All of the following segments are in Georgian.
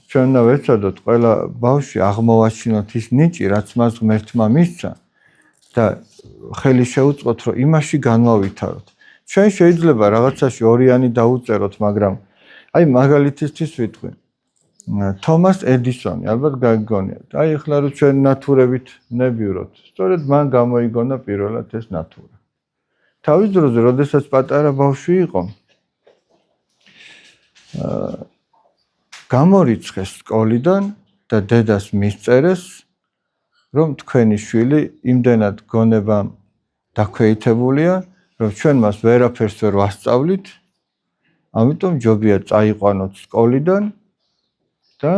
ჩვენ უნდა ვეცადოთ ყველა ბავშვი აღმოვაჩინოთ ის ნიჭი, რაც მას ღმერთმა მისცა და ხელი შეუწყოთ, რომ იმაში განვავითაროთ. ჩვენ შეიძლება რაღაცაში ორიანი დაუწეროთ, მაგრამ აი მაგალითისთვის ვიტყვი. თომას ედისონი, ალბათ გაგიგონიათ. აი ახლა რომ ჩვენ ნატურებით ნებივროთ, სწორედ მან გამოიგონა პირველად ეს ნატურა. თავის დროზე, როდესაც პატარა ბავშვი იყო, გამორიცხეს სკოლიდან და დედას მისწერეს, რომ თქვენი შვილი იმდენად გონებამ დაქვეითებულია, რომ ჩვენ მას ვერაფერს ვერ ვასწავლით, ამიტომ ჯობია წაიყვანოთ სკოლიდან და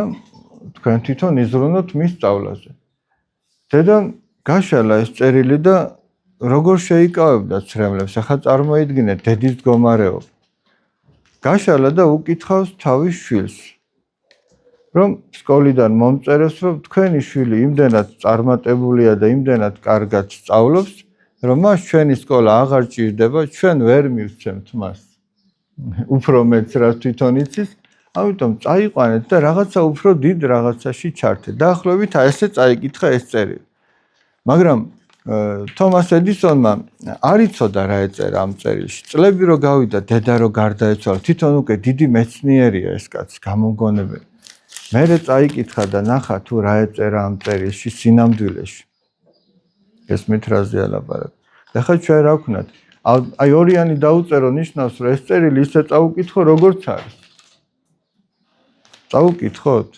თქვენ თვითონ იზრუნოთ მის სწავლაზე. დედამ გაშალა ეს წერილი და როგორ შეიკავებდა ცრემლებს, ახლა წარმოიდგინეთ დედის მდგომარეობა. გაშალა და უკითხავს თავის შვილს, რომ სკოლიდან მომწერეს, რომ თქვენი შვილი იმდენად წარმატებულია და იმდენად კარგად სწავლობს, რომ მას ჩვენი სკოლა აღარ ჭირდება, ჩვენ ვერ მივცემთ მას. უფრო მეც რაც თვითონ იცის, ამიტომ წაიყვანეთ და რაღაცა უფრო დიდ რაღაცაში ჩართეთ. დაახლოებით ესე წაიკითხა ეს წერილი. მაგრამ თომას ედისონმა არ იცოდა რა ეწერა ამ წერილში. წლები რო გავიდა, დედა რო გარდაეცვალა, თვითონ უკვე დიდი მეცნიერია ეს კაცი, გამომგონებელი. მერე წაიკითხა და ნახა თუ რა ეწერა ამ წერილში სინამდვილეში. ესმით რაზე ალაპარაკ. ახლა ჩვენ რა ვქნათ? აი ორიანი დაუწერო ნიშნავს, რომ ეს წერილი ისე წაუკითხო, როგორც არის. წაუკითხოთ?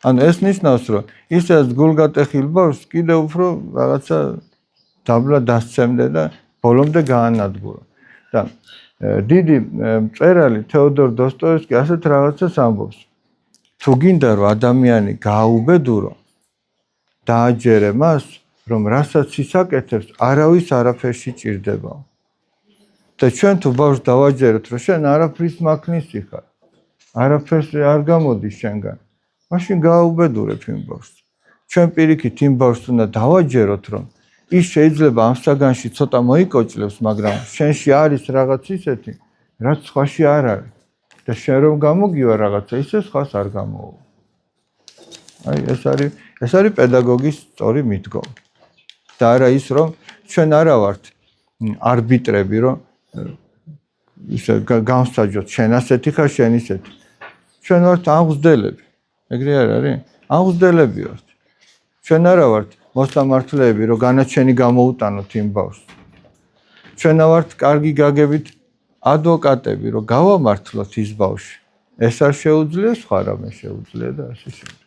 ანუ ეს ნიშნავს, რომ ისაც გულგატეხილ ბავშვს კიდევ უფრო რაღაცა დაბლა დასცემდე და ბოლომდე გაანადგურა. და დიდი მწერალი თეოდორ დოსტოევსკი ასეთ რაღაცას ამბობს. თუ გინდა რომ ადამიანი გააუბედურო, დააჯერე მას, რომ რასაც ის აკეთებს, არავის არაფერში ჭირდება. და ჩვენ თუ ბავშვს დავაჯეროთ, რომ შენ არაფრის მაქნისი ხარ, არაფერს არ გამოდის შენგან, მაშინ გააუბედურებ იმ ბავშვს. ჩვენ პირიქით იმ ბავშვს უნდა დავაჯეროთ, რომ ის შეიძლება ამ საგანში ცოტა მოიკოჭლებს, მაგრამ შენში არის რაღაც ისეთი, რაც სხვაში არ არის. და შენ რომ გამოგივა რაღაცა, ისე სხვას არ გამოვა. აი ეს არის პედაგოგის სწორი მიდგომა. და არა ის, რომ ჩვენ არა ვართ არბიტრები, რომ ისე განსაჯოთ, შენ ასეთი ხარ, შენ ისეთი. ჩვენ ვართ აღმზრდელები. ეგრე არ არის? აღმზრდელები ვართ. ჩვენ არა ვართ მოსამართლეები, რომ განაჩენი გამოუტანოთ იმ ბავშვს. ჩვენ ვართ კარგი გაგებით ადვოკატები, რომ გავამართლოთ ის ბავშვი. ეს არ შეუძლია, სხვა რამე შეუძლია და ასე შემდეგ.